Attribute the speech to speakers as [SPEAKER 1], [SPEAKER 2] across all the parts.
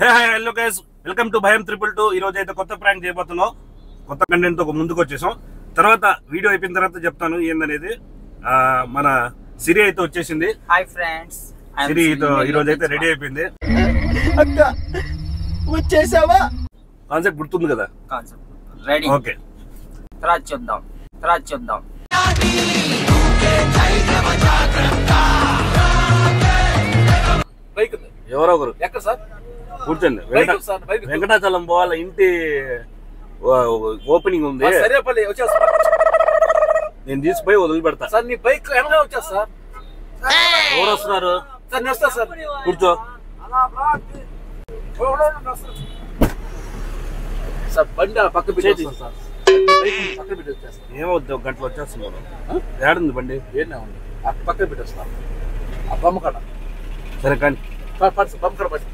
[SPEAKER 1] Hello guys, welcome to భయం 222. ఈ రోజు అయితే కొత్త ప్రాంక్ చేయబోతున్నాం. కొత్త కంటెంట్ తో ముందుకు వచ్చేసాం. తర్వాత వీడియో అయిపోయిన తర్వాత చెప్తాను ఏందనేది. మన సిరి అయితే వచ్చేసింది.
[SPEAKER 2] హాయ్ ఫ్రెండ్స్,
[SPEAKER 1] సిరి ఈ రోజు అయితే రెడీ అయిపోయింది.
[SPEAKER 2] అక్క వచ్చేసావా?
[SPEAKER 1] కాన్సెప్ట్ గుర్తుంది కదా?
[SPEAKER 2] Concept ready.
[SPEAKER 1] ఓకే,
[SPEAKER 2] తర్వాత చూద్దాం.
[SPEAKER 1] ఎవరో ఒకరు
[SPEAKER 3] ఎక్కడ సార్
[SPEAKER 1] కూర్చోండి. వెంకటాచలం పోవాల, ఇంటి ఓపెనింగ్ ఉంది.
[SPEAKER 3] సరేపల్లి వచ్చేస్తా.
[SPEAKER 1] నేను తీసుకుపోయి వదిలిపెడతా
[SPEAKER 3] సార్. నీ బైక్ వెనక వచ్చేస్తా సార్.
[SPEAKER 1] ఎవరు వస్తున్నారు
[SPEAKER 3] సార్ నేను వస్తా సార్.
[SPEAKER 1] కూర్చో.
[SPEAKER 3] సార్ బండి పక్క పెట్టి సార్. పక్క పెట్టి వచ్చేస్తా.
[SPEAKER 1] ఏమవుద్ది, ఒక గంటలో వచ్చేస్తున్నాను. ఏడుంది బండి?
[SPEAKER 3] ఏనే ఉంది, పక్క పెట్టి వస్తా. ఆ బొమ్మ కాడ.
[SPEAKER 1] సరే కానీ
[SPEAKER 3] బొమ్మ కాడ పడి.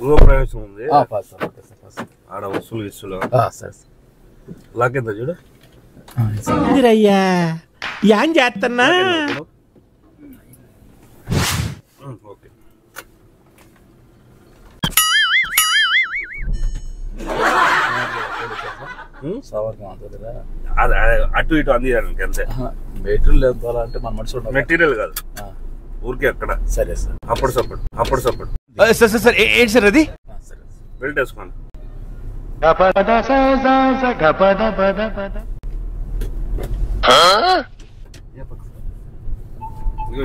[SPEAKER 1] గృహప్రవేశం ఉంది. ఆడ వస్తువులు ఇస్తులు లాకెంత చూడు.
[SPEAKER 4] ఏం చేస్తున్నా?
[SPEAKER 1] ఓకే, అటు ఇటు అందించడానికి అంతే.
[SPEAKER 3] మెటీరియల్ అంటే మన మనుషులు
[SPEAKER 1] మెటీరియల్ కాదు, ఊరికే అక్కడ.
[SPEAKER 3] సరే సార్.
[SPEAKER 1] అప్పుడు సపోర్ట్
[SPEAKER 4] సార్ ఏంటి సార్ అది?
[SPEAKER 1] బెల్ట్ వేసుకోండి.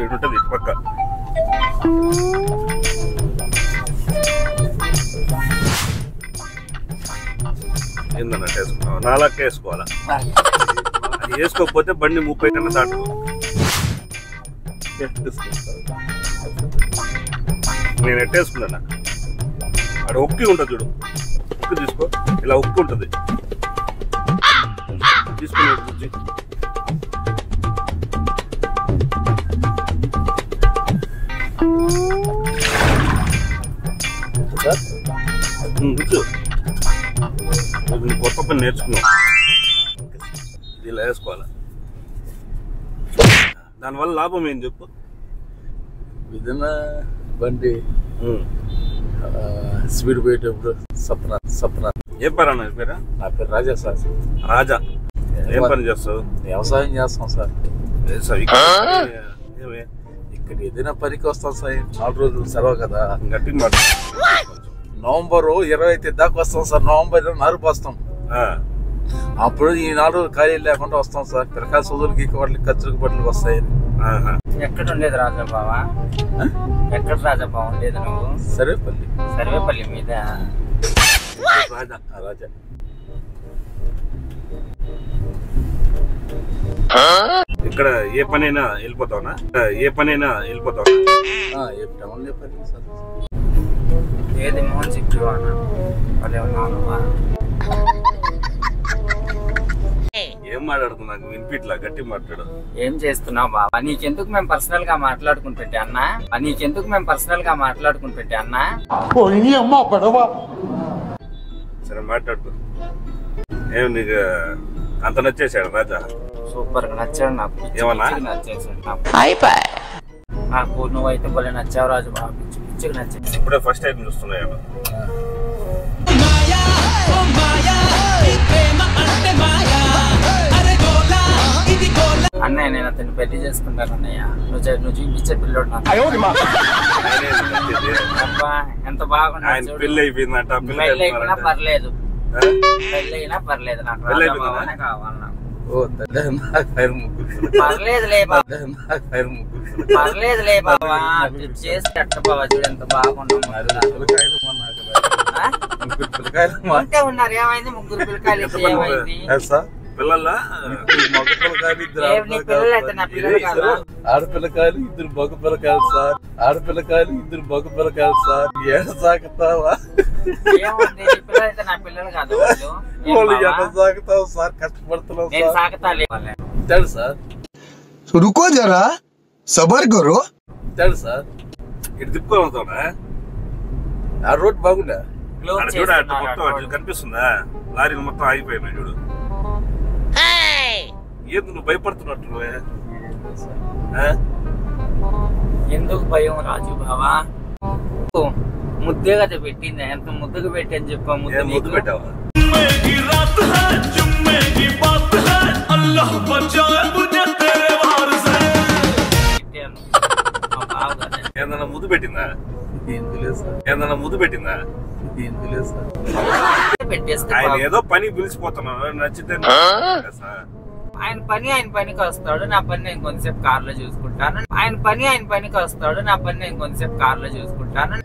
[SPEAKER 1] ఇటు ఉంటుంది, ఇటు పక్క. ఏందన్నట్టు వేసుకున్నావు? నాలుగు వేసుకోవాలా? అది వేసుకోకపోతే బండి 30 కన్నా దాటు. నేను ఎట్టేసుకున్నా. అక్కడ ఒక్కి ఉంటుంది చూడు, ఒక్కి తీసుకో. ఇలా ఒక్కి ఉంటుంది, తీసుకుని కూర్చి. కూర్చో. కొత్త పని నేర్చుకున్నావు, ఇలా వేసుకోవాలా? దానివల్ల లాభం ఏం చెప్పు.
[SPEAKER 3] ఏదైనా బండి స్పీడ్ పోయేటప్పుడు సప్న.
[SPEAKER 1] ఏ పేరు అన్న పేరా?
[SPEAKER 3] నా పేరు రాజా సార్.
[SPEAKER 1] రాజా, ఏం పని చేస్తావు?
[SPEAKER 3] వ్యవసాయం చేస్తాం సార్. ఇక్కడ ఏదైనా పనికి వస్తాం సార్. 4 రోజులు సెలవు కదా.
[SPEAKER 1] గట్టిగా మాట.
[SPEAKER 3] నవంబర్ 25 దాకా వస్తాం సార్. నవంబర్ నారు పోస్తాం. అప్పుడు ఈ 4 రోజులు ఖాళీ లేకుండా వస్తాం సార్. పిల్లకాయ సోదరులకి వాటికి ఖర్చులకు బట్టలు వస్తాయి.
[SPEAKER 2] ఎక్కడ ఉండేది రాజాబావా? ఎక్కడ రాజాబావ ఉండేది నువ్వు? సర్వేపల్లి మీద.
[SPEAKER 3] రాజా
[SPEAKER 1] ఇక్కడ ఏ పనైనా వెళ్ళిపోతావునా?
[SPEAKER 2] ఏది మోహన్ సిక్కువానా?
[SPEAKER 1] ఏం మాట్లాడుతున్నా? వినిపిట్లా, గట్టి మాట్లాడు.
[SPEAKER 2] ఏం చేస్తున్నావు బాబా? నీకెందుకు మేము పర్సనల్ గా మాట్లాడుకుంటుంటే అన్నా?
[SPEAKER 1] సరే మాట్లాడుకో. ఏం నీకు అంత నచ్చేసాడు రాజా?
[SPEAKER 2] సూపర్ గా నచ్చాడు నాకు.
[SPEAKER 1] ఏమన్నా
[SPEAKER 2] నచ్చేసాడు నాకు. నువ్వైతే భలే నచ్చావు రాజు బాబు. పిచ్చిగా నచ్చేసి
[SPEAKER 1] ఇప్పుడే ఫస్ట్ టైం చూస్తున్నాను.
[SPEAKER 2] అన్నయ్య, నేను అతన్ని పెళ్లి చేసుకుంటాను అన్నయ్య. నువ్వు చూపించే పిల్లోడు నాకు. ఎంత బాగున్నా.
[SPEAKER 1] పెళ్లి అయిపోయిందంట.
[SPEAKER 2] పెళ్ళైనా పర్లేదు, నాకు రాజాబావనే కావాలి. నాకు పర్లేదులే బాబా. చేసి కట్ట బాబా. చూడు ఎంత బాగున్నాం. ఉంటే ఉన్నారు. ఏమైంది? 3 పిల్లకాయలు. ఏమైంది?
[SPEAKER 3] ఆడపిల్లకాయలు 2 మగ పిల్లకాయలు సార్. ఏడ సాగుతావా? సాగుతావు సార్. కష్టపడుతున్నావు సార్.
[SPEAKER 4] రుకో జరా, సబర్ కరో.
[SPEAKER 3] సార్
[SPEAKER 1] ఇటు తిప్పుకోవుతావునా?
[SPEAKER 3] ఆ రోడ్ బాగుండా?
[SPEAKER 1] కనిపిస్తుందా? లారీలు మొత్తం ఆగిపోయినాయి చూడు. ఏంది నువ్వు భయపడుతున్నట్టు నువ్వే?
[SPEAKER 2] ఎందుకు భయం రాజు బావా? ముద్దే కదా పెట్టింది, ఎంత ముద్దుగా పెట్టని చెప్పా.
[SPEAKER 1] ముద్దు పెట్టావా? ఏదన్నా ముద్దు పెట్టిందా? ఏదన్నా ముద్దు పెట్టిందా? ఆయన ఏదో పని పిలిచిపోతున్నాడు, నచ్చితే
[SPEAKER 2] ఆయన పనికి వస్తాడు, నా పని నేను కొంతసేపు కార్ లో చూసుకుంటాను. ఆయన పనికి వస్తాడు, నా పని నేను కొంతసేపు కార్ లో చూసుకుంటాను.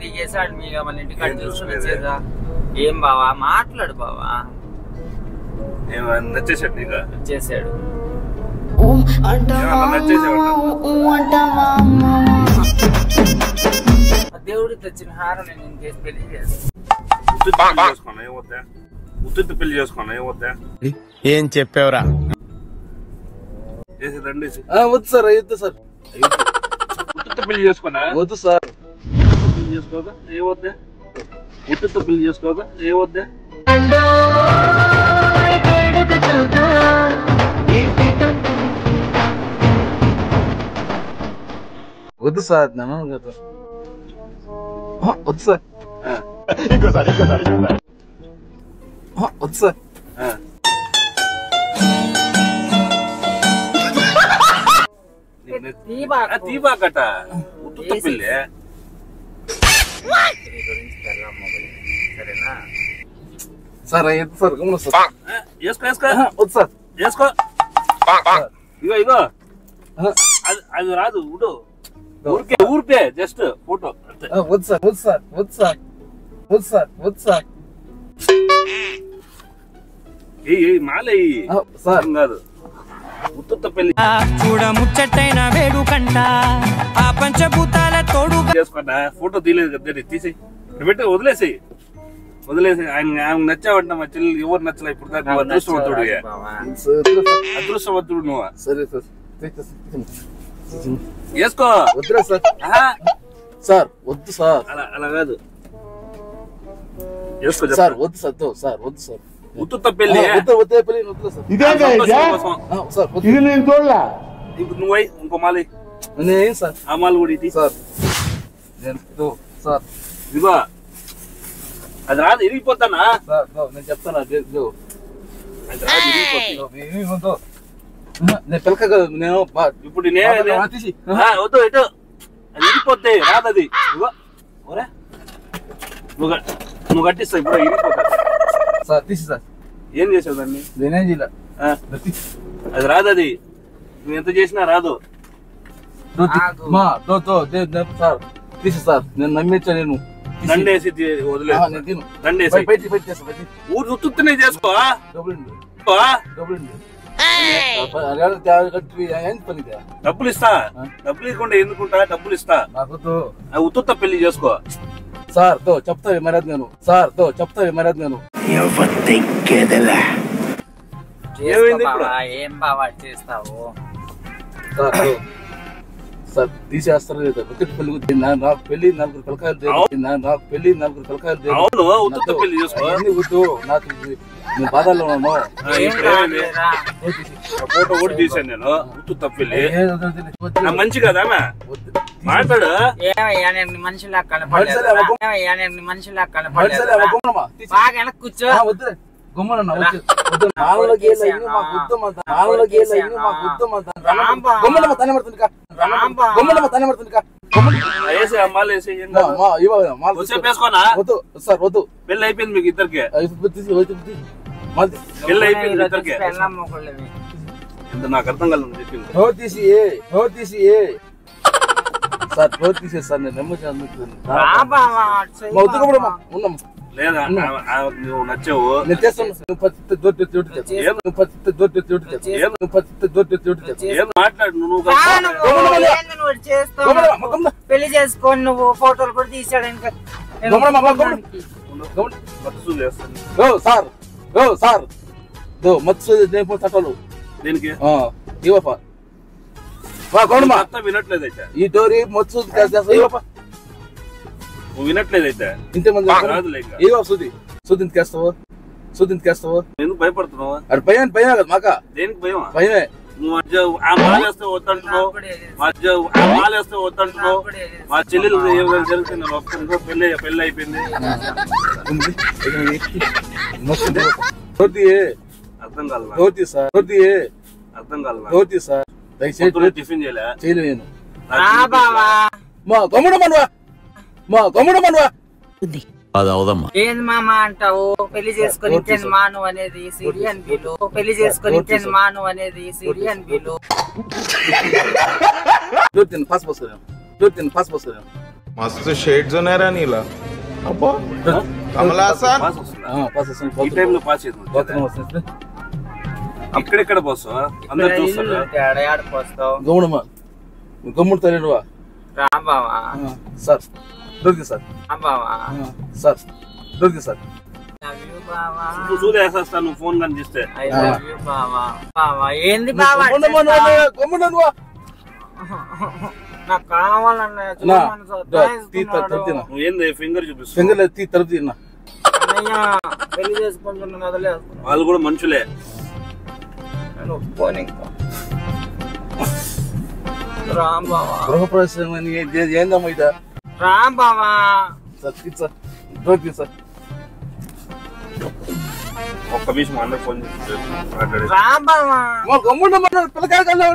[SPEAKER 2] దిగేసాడు మీ మన ఇంటికాడ చూసుకుని వచ్చేదా? ఏం బావా మాట్లాడు బావా.
[SPEAKER 1] నచ్చేసాడు నీకు?
[SPEAKER 2] వచ్చేసాడు. దేవుడు తెచ్చిన హారం నేను ఇంకేసి పెళ్లి చేస్తాను.
[SPEAKER 1] ఉత్తి పెళ్లి చేసుకున్నా ఏమవుతా?
[SPEAKER 4] ఏం చెప్పావురా?
[SPEAKER 3] వద్దు సార్, వద్దు సార్,
[SPEAKER 1] ఉత్తి పెళ్లి చేసుకున్నా
[SPEAKER 3] వద్దు సార్.
[SPEAKER 1] పెళ్లి చేసుకోగా ఏమవుతా? ఉత్తి పెళ్లి చేసుకోగా ఏమవుతా?
[SPEAKER 3] వద్దు సార్, నేను వద్దు సార్, వద్దు సార్.
[SPEAKER 1] తీబాకట ఉత్తి పెళ్లి.
[SPEAKER 2] సరేనా
[SPEAKER 3] సార్ వద్దు సార్, గమనం సార్.
[SPEAKER 1] వేసుకో వేసుకో
[SPEAKER 3] వద్దు సార్,
[SPEAKER 1] వేసుకో. ఇగో ఇగో అది రాదు ఉడు. ఊరికే జస్ట్ ఫోటో.
[SPEAKER 3] వద్దు సార్, వద్దు సార్, వద్దు సార్, వద్దు సార్, వద్దు సార్.
[SPEAKER 1] మాలే
[SPEAKER 3] సార్
[SPEAKER 1] కాదు ఉత్త పెళ్లి
[SPEAKER 5] చూడ ముచ్చటైన వేడుకంట ఆ పంచభూతాల తోడు
[SPEAKER 1] చేసుకున్నా. ఫోటో తీయలేదు కదా, తీసేయి పెట్టి వదిలేసేయి. ఆయన నచ్చావంట మా చెల్లి. ఎవరు నచ్చలే ఇప్పుడు దాకా. నువ్వు అదృష్టవంతుడు, అదృష్టవంతుడు నువ్వు.
[SPEAKER 3] సరే సార్,
[SPEAKER 1] వేసుకో.
[SPEAKER 3] వద్దురా సార్. సార్ వద్దు సార్,
[SPEAKER 1] అలా కాదు వేసుకో
[SPEAKER 3] సార్. వద్దు సార్, సార్ వద్దు సార్.
[SPEAKER 1] ఉత్త పెళ్లి
[SPEAKER 3] పెళ్లి వద్దు సార్.
[SPEAKER 1] సార్ ఇప్పుడు నువ్వై ఇంకో మాలి
[SPEAKER 3] నేను సార్.
[SPEAKER 1] ఆ మాలు కూడా ఇది
[SPEAKER 3] సార్. సార్
[SPEAKER 1] ఇదిగో అది రాదు, ఇరిగిపోతానా?
[SPEAKER 3] సార్ నేను చెప్తాను.
[SPEAKER 1] అది రాదు, ఇరిగిపోతుంది.
[SPEAKER 3] నేను పిలక కదా, నేను
[SPEAKER 1] ఇప్పుడు వద్దు ఇటు అది ఇరిగిపోతే రాదు. అది నువ్వు కట్టిస్తావు ఇప్పుడు ఇరిగిపోతా.
[SPEAKER 3] సార్ తీసి సార్.
[SPEAKER 1] ఏం చేసావు దాన్ని?
[SPEAKER 3] నేనేం చేయలే.
[SPEAKER 1] అది రాదు, అది నువ్వు ఎంత చేసినా రాదు.
[SPEAKER 3] సార్ తీసి సార్, నేను నమ్మించా. నేను
[SPEAKER 1] దండేసి వదిలేదు. దండేసి ఊరు ఉత్తునే చేసుకో. డబ్బులు ఇస్తా. డబ్బులు ఇవ్వకుండా ఎందుకుంటా? డబ్బులు ఇస్తా. ఉత్తుత్త పెళ్లి చేసుకో.
[SPEAKER 3] సార్ చెప్తా మర్యాద నేను. సార్ చెప్తా మర్యాద నేను.
[SPEAKER 1] ఏమైంది
[SPEAKER 2] ఏం బావా చేస్తావు?
[SPEAKER 3] సార్ తీసేస్తారు లేదా? పెళ్లి నాకు పెళ్లి 4 పిల్లకాయలు. నాకు పెళ్లి 4 పిల్లకాయలు.
[SPEAKER 1] అవును, ఉత్తుత్త పెళ్లి చేసుకో.
[SPEAKER 3] వద్దు, నాకు నేను బాధల్లో ఉన్నాను.
[SPEAKER 1] ఫోటో కూడా తీసాను నేను. ఉత్తుత్త పెళ్లి మంచి కదా మాట్లాడు.
[SPEAKER 2] మనిషిలా కనపడలేదు. మనిషిలా కనపడలేదు. బాగా వెనక్కి కూర్చో.
[SPEAKER 3] వద్దు గుమ్మన సార్ వద్దు.
[SPEAKER 1] పెళ్లి అయిపోయింది మీకు ఇద్దరికి. పెళ్లి అయిపోయింది ఇద్దరికి. నాకు అర్థం కాలేదు చెప్పింది.
[SPEAKER 3] సార్ తీసే సార్, నేను నమ్మకం
[SPEAKER 1] లేదా నువ్వు నచ్చావు. మాట్లాడు నువ్వు.
[SPEAKER 2] పెళ్లి చేసుకొని నువ్వు ఫోటోలు కూడా తీసాడు.
[SPEAKER 3] సార్ సార్ మత్స్సు చట్టాలు
[SPEAKER 1] దీనికి
[SPEAKER 3] వినట్లేదు. ఈ డోరీ మత్స్సు
[SPEAKER 1] నువ్వు వినట్లేదైతే
[SPEAKER 3] ఇంతమంది
[SPEAKER 1] రాదులే ఇంకా.
[SPEAKER 3] ఏవో సూది ఇంతకేస్తావు
[SPEAKER 1] ఎందుకు భయపడుతున్నావా?
[SPEAKER 3] అది భయం కదా మాక
[SPEAKER 1] దేనికి భయం?
[SPEAKER 3] భయమే.
[SPEAKER 1] నువ్వు మధ్య ఆ మాలేస్తే వద్దంటున్నావు, మధ్య ఆ మాలేస్తే వద్దంటున్నావు. మా చెల్లెలు ఏమైనా జరిగితే నేను వస్తుందో పెళ్ళి అయిపోయింది. అర్థం కాదు, అర్థం కాదు.
[SPEAKER 3] సార్ దయచేసి
[SPEAKER 1] టిఫిన్ చేయలేదు
[SPEAKER 3] నేను మా గమ్మున మనవా
[SPEAKER 4] అది అవదమ్మా.
[SPEAKER 2] ఏంది మామ అంటావు? పెళ్లి చేసుకొని ఇంకేంది మాను అనేది సిరియన్ బిలు. పెళ్లి చేసుకొని ఇంకేంది మాను అనేది సిరియన్ బిలు.
[SPEAKER 6] मस्त शेड्स ఉన్నాయి రా నీలా. అబ్బా కమలా సార్
[SPEAKER 1] పాస్ వస్తుందా? ఈ టైంలో పాస్ చేద్దాం. ఇక్కడెక్కడ పోస్తావా? అందరు చూస్తారా?
[SPEAKER 2] పోస్తావు
[SPEAKER 3] గమ్ముడు తల్లివా
[SPEAKER 2] రాబావా
[SPEAKER 3] సార్ దొరికి సార్
[SPEAKER 2] రాబావా
[SPEAKER 3] సార్ దొరికి సార్
[SPEAKER 1] నువ్వు చూసేస్తా నువ్వు ఫోన్ కనిపిస్తే.
[SPEAKER 2] ఏంది బావా
[SPEAKER 3] గమ్ముడు
[SPEAKER 2] నాకు కావాలన్నా
[SPEAKER 1] నువ్వు ఏంది ఫింగర్ చూపిస్తా?
[SPEAKER 3] ఫింగర్ తీ తరపు తిన్నా
[SPEAKER 2] పెళ్లి చేసుకుంటున్నా వదిలేస్తున్నా.
[SPEAKER 1] వాళ్ళు కూడా మనుషులే.
[SPEAKER 2] రాంబావా
[SPEAKER 3] గృహప్రవేశం ఏందమ్మా ఇదా
[SPEAKER 2] రాంబావా
[SPEAKER 3] సార్ దొరికి సార్
[SPEAKER 1] ఒక్క నిమిషం మా అన్నకు ఫోన్ చేసి మాట్లాడేది.
[SPEAKER 2] రాంబావా
[SPEAKER 3] గమ్ముడు మన పిల్లకాయ కల్లా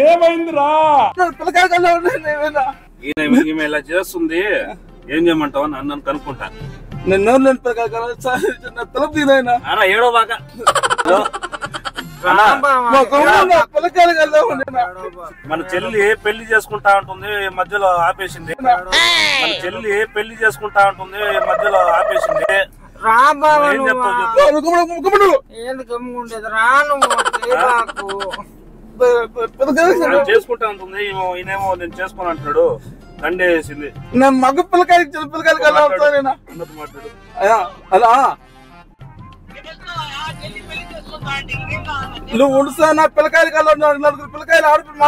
[SPEAKER 1] ఏమైందిరా?
[SPEAKER 3] పిల్లకాయ కల్లా ఏమైనా
[SPEAKER 1] ఈమె ఇలా చేస్తుంది, ఏం చేయమంటావు అని అన్నాను కనుక్కుంటా.
[SPEAKER 3] నేను పిల్లకాయ కల్లా తలుపు తీనైనా
[SPEAKER 1] అన్నా ఏడో బాగా
[SPEAKER 3] పిల్లకాయలు కల్లా
[SPEAKER 1] మన చెల్లి పెళ్లి చేసుకుంటా ఉంటుంది, మధ్యలో ఆపేసింది. మన చెల్లి పెళ్లి చేసుకుంటా ఉంటుంది, మధ్యలో ఆపేసింది.
[SPEAKER 2] రాంబావా
[SPEAKER 1] ఏం చెప్తావు చెప్పు.
[SPEAKER 2] ఏంది గమ్ముండేది రాను
[SPEAKER 1] చేసుకుంటా ఉంటుంది, ఈయనేమో నేను చేసుకోను అంటున్నాడు. దండే వేసింది.
[SPEAKER 3] నేను మగ పిల్లకాయకి చిన్న పిల్లకాయలు కల్లా
[SPEAKER 1] అన్నట్టు మాట్లాడు.
[SPEAKER 3] అలా నువ్వు ఉండుసా నా పిల్లకాయలు కల్లా నలుగురు పిల్లకాయలు ఆడపిల్ల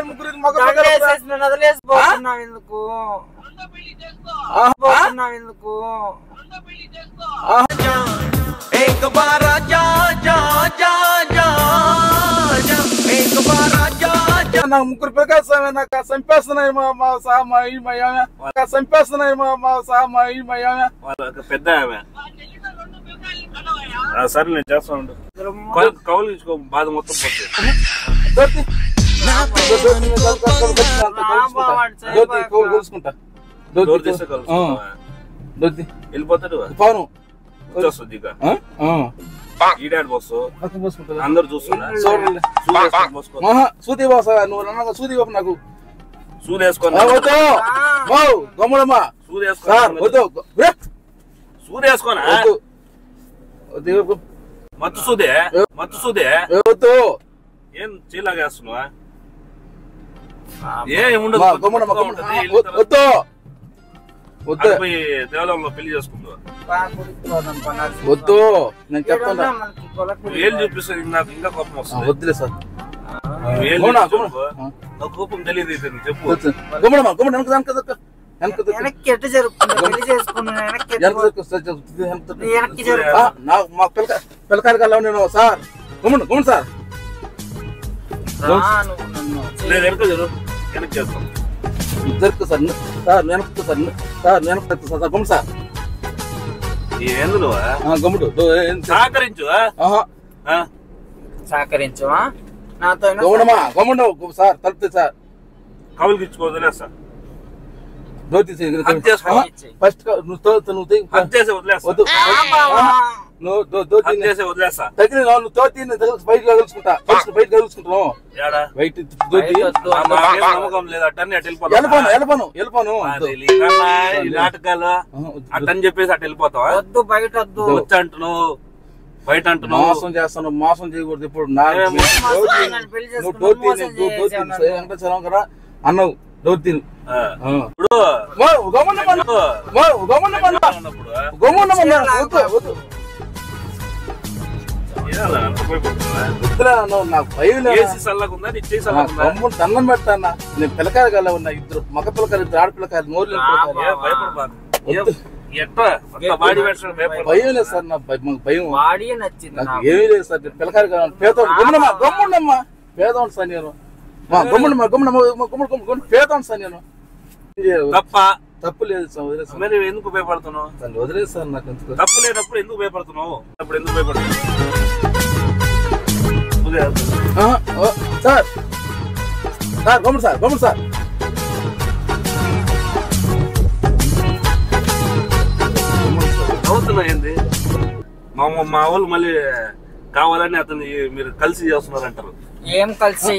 [SPEAKER 3] ముగ్గురు మగ
[SPEAKER 2] వదిలేసిపోతున్నావు ఎందుకు? ఎందుకు
[SPEAKER 3] నాకు ముగ్గురు పిల్లకాయలు నాకు చంపేస్తున్నాయి చంపేస్తున్నాయి
[SPEAKER 1] పెద్ద ఆమె. సరే నేను చేస్తాను. కౌలు ఇచ్చుకో, బాధ మొత్తం
[SPEAKER 3] కొలుసుకుంటా
[SPEAKER 1] వెళ్ళిపోతాడు.
[SPEAKER 3] పవను
[SPEAKER 1] వచ్చేస్తుంది ఇక ఈడాడు బస్సు అందరు చూస్తున్నారు.
[SPEAKER 3] సూది బాస నువ్వు సూది బాబు నాకు
[SPEAKER 1] సూది వేసుకొని
[SPEAKER 3] గమ్ముడమ్మా
[SPEAKER 1] సూది వేసుకోనా? సూది వేసుకోనా? మత్తు సూదే
[SPEAKER 3] వద్దు
[SPEAKER 1] ఏం చీలాగా వేస్తున్నావా? ఏముండదు.
[SPEAKER 3] వద్దు వద్దు
[SPEAKER 1] దేవాలయంలో పెళ్లి చేసుకుంటా.
[SPEAKER 3] వద్దు నేను చెప్తాను.
[SPEAKER 1] ఏళ్ళు చూపిస్తుంది నాకు ఇంకా కోపం వస్తుంది.
[SPEAKER 3] వద్దులే సార్
[SPEAKER 1] కోపం తెలియదు. చెప్పు.
[SPEAKER 2] వెనక్కి ఎట్టు జరుగుతుంది? పెళ్లి చేసుకున్నాను వెనక్కి
[SPEAKER 3] పిల్లకాయలు కల్లా నేను సార్ గమ్ముడు సార్
[SPEAKER 1] నేను వెనక వెనక్కి చేస్తాను.
[SPEAKER 3] జరుపు సార్ సార్ వెనక్కి సార్ వెనక్కి సార్ గమ్ముడు సార్
[SPEAKER 1] ఏందులో
[SPEAKER 3] గమ్ముడు
[SPEAKER 1] సహకరించు.
[SPEAKER 2] సహకరించవా నాతో?
[SPEAKER 3] గమ్ముడు సార్ తలుపుతే సార్
[SPEAKER 1] కవులు ఇచ్చుకోవద్దులే సార్.
[SPEAKER 3] ఫస్ట్ నువ్వు
[SPEAKER 1] వదిలేస్తా.
[SPEAKER 3] నువ్వు తోటి బయట కలుసుకుంటావు బయట
[SPEAKER 1] నమ్మకం లేదు. అట్టని అటు
[SPEAKER 3] వెళ్ళిపోను
[SPEAKER 1] నాటకాలు అట్టని చెప్పేసి అటు వెళ్ళిపోతావా?
[SPEAKER 2] వద్దు బయట వద్దు
[SPEAKER 1] వచ్చి అంటున్నావు, బయట అంటున్నావు.
[SPEAKER 3] మోసం చేస్తాను, మోసం చేయకూడదు. ఇప్పుడు కదా అన్నావు దోతిని వద్దులే అన్న, నాకు భయం లేదు.
[SPEAKER 1] ఏసీ చల్లకుందా నీ చేసి చల్లకుందా?
[SPEAKER 3] గమ్మున దండం పెడతానా, నేను పిల్లకాయలు కల్లా ఉన్నా, ఇద్దరు మగ పిల్లకాయలు, ఇద్దరు ఆడపిల్లకాయలు, నోరు భయం లేదు సార్, నాకు భయం
[SPEAKER 2] బాడీ నచ్చింది
[SPEAKER 3] నాకు ఏమీ లేదు సార్. పిల్లకాయలు కావాలి, పేదవాడు గమ్మునమ్మా, గమ్ముండమ్మా, పేదవాడు సార్ నేను, గమ్ముండమ్మా, గమ్మున పేదవాడు సార్ నేను. తప్పు లేదు సార్, వదిలేదు సార్.
[SPEAKER 1] మరి ఎందుకు భయపడుతున్నావు?
[SPEAKER 3] వదిలేదు సార్, నాకు ఎందుకు
[SPEAKER 1] తప్పు లేనప్పుడు ఎందుకు భయపడుతున్నావు? అప్పుడు ఎందుకు భయపడుతున్నావు
[SPEAKER 3] సార్? సార్ గమ్ముడు సార్, గమ్ముడు సార్.
[SPEAKER 1] అవుతున్నా ఏంది? మా వాళ్ళు మళ్ళీ కావాలని అతన్ని మీరు కలిసి చేస్తున్నారంటారు.
[SPEAKER 2] ఏం కలిసి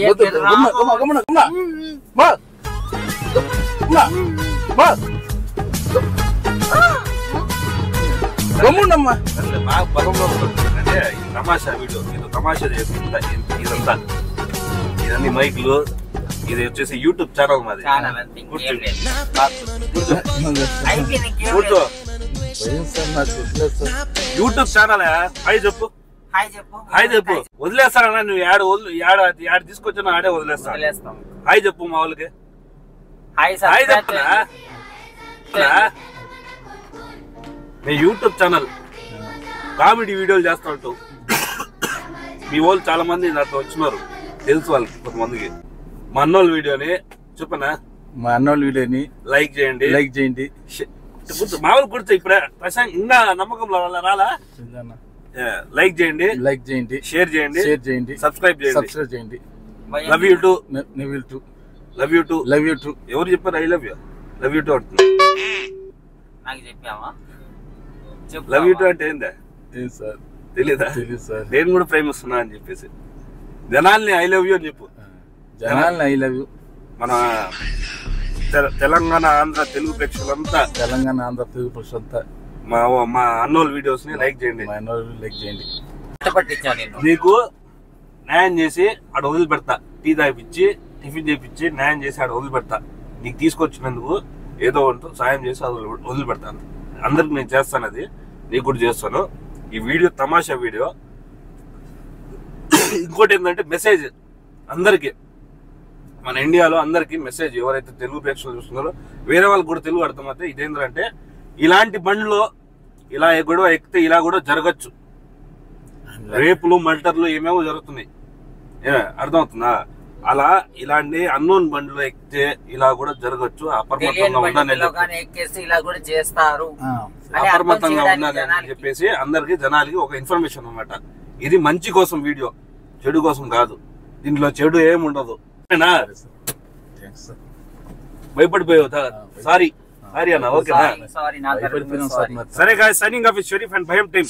[SPEAKER 3] గమ్ముండమ్మా.
[SPEAKER 1] బాగా బలంగా అంటే తమాషా వీడియో, ఇది తమాషా ఇదంతా, ఇదన్నీ మైకులు, ఇది వచ్చేసి యూట్యూబ్ ఛానల్ మాది. కూర్చో, యూట్యూబ్ ఛానల్. హాయ్ చెప్పు, హాయ్ చెప్పు. వదిలేస్తానా నువ్వు? యాడ తీసుకొచ్చినా ఆడే వదిలేస్తా. హాయ్ చెప్పు మా వాళ్ళకి. హాయ్ చెప్తున్నా. నేను యూట్యూబ్ ఛానల్ కామెడీ వీడియోలు చేస్తా ఉంటావు. మీ వాళ్ళు చాలా మంది నాతో వచ్చినారు, తెలుసు వాళ్ళకి కొంతమందికి. మా అన్నోళ్ళ వీడియోని చెప్పనా,
[SPEAKER 3] మా అన్నోళ్ళ వీడియోని
[SPEAKER 1] లైక్ చేయండి,
[SPEAKER 3] లైక్ చేయండి.
[SPEAKER 1] మా వాళ్ళు కూర్చో, ఇప్పుడే ప్రశాంత్ ఇంకా నమ్మకంలో రాలా? లైక్ చేయండి,
[SPEAKER 3] లైక్ చేయండి,
[SPEAKER 1] షేర్ చేయండి,
[SPEAKER 3] షేర్ చేయండి,
[SPEAKER 1] సబ్స్క్రైబ్ చేయండి,
[SPEAKER 3] సబ్స్క్రైబ్ చేయండి.
[SPEAKER 1] Love you to,
[SPEAKER 3] love you to,
[SPEAKER 1] love you to,
[SPEAKER 3] love you to.
[SPEAKER 1] ఎవరు చెప్పారు I love you? Love you to అంటున్నా.
[SPEAKER 2] నాకు చెప్పావా?
[SPEAKER 1] లవ్ యూ టు అంటే ఏందా?
[SPEAKER 3] ఏం సార్
[SPEAKER 1] తెలీదా?
[SPEAKER 3] తెలీదు సార్.
[SPEAKER 1] నేను కూడా ప్రేమిస్తున్నా అని చెప్పేసి జనాల్ని ఐ లవ్ యూ అని చెప్పు.
[SPEAKER 3] జనాల్ని ఐ లవ్ యూ.
[SPEAKER 1] మన తెలంగాణ, ఆంధ్ర, తెలుగు ప్రేక్షకులంతా,
[SPEAKER 3] తెలంగాణ, ఆంధ్ర, తెలుగు ప్రజలంతా
[SPEAKER 1] మా అన్నోళ్ళ వీడియోస్ ని లైక్ చేయండి,
[SPEAKER 3] మా అన్నోళ్ళు లైక్ చేయండి.
[SPEAKER 1] నీకు న్యాయం చేసి ఆడ వదిలిపెడతా, టీ తాగిపించి టిఫిన్ చేయించి న్యాయం చేసి ఆడ వదిలిపెడతా. నీకు తీసుకొచ్చినందుకు ఏదో ఉంటూ సాయం చేసి అది వదిలిపెడతాను. అందరికి నేను చేస్తాను, అది నీకు కూడా చేస్తాను. ఈ వీడియో తమాషా వీడియో. ఇంకోటి ఏంటంటే మెసేజ్ అందరికి, మన ఇండియాలో అందరికి మెసేజ్, ఎవరైతే తెలుగు ప్రేక్షకులు చూస్తున్నారో వేరే వాళ్ళకి కూడా తెలుగు అర్థమైతే, ఇదేంటంటే ఇలాంటి బండ్లో ఇలా గొడవ ఎక్కితే ఇలా కూడా జరగచ్చు. రేపులు, మల్టర్లు ఏమేమో జరుగుతున్నాయి, అర్థమవుతుందా? అలా ఇలాంటి అన్నోన్ బండ్లు ఎక్కితే ఇలా కూడా జరగచ్చు. అప్రమత్తంగా ఉండాలని అప్రమత్తంగా ఉండాలని చెప్పేసి అందరికి జనాలకి ఒక ఇన్ఫర్మేషన్ అన్నమాట. ఇది మంచి కోసం వీడియో, చెడు కోసం కాదు. దీంట్లో చెడు ఏమి ఉండదు. భయపడిపోయావు? సారీ సారీ అన్న, ఓకేనా? సరే guys, signing off Sharif and భయం టీమ్.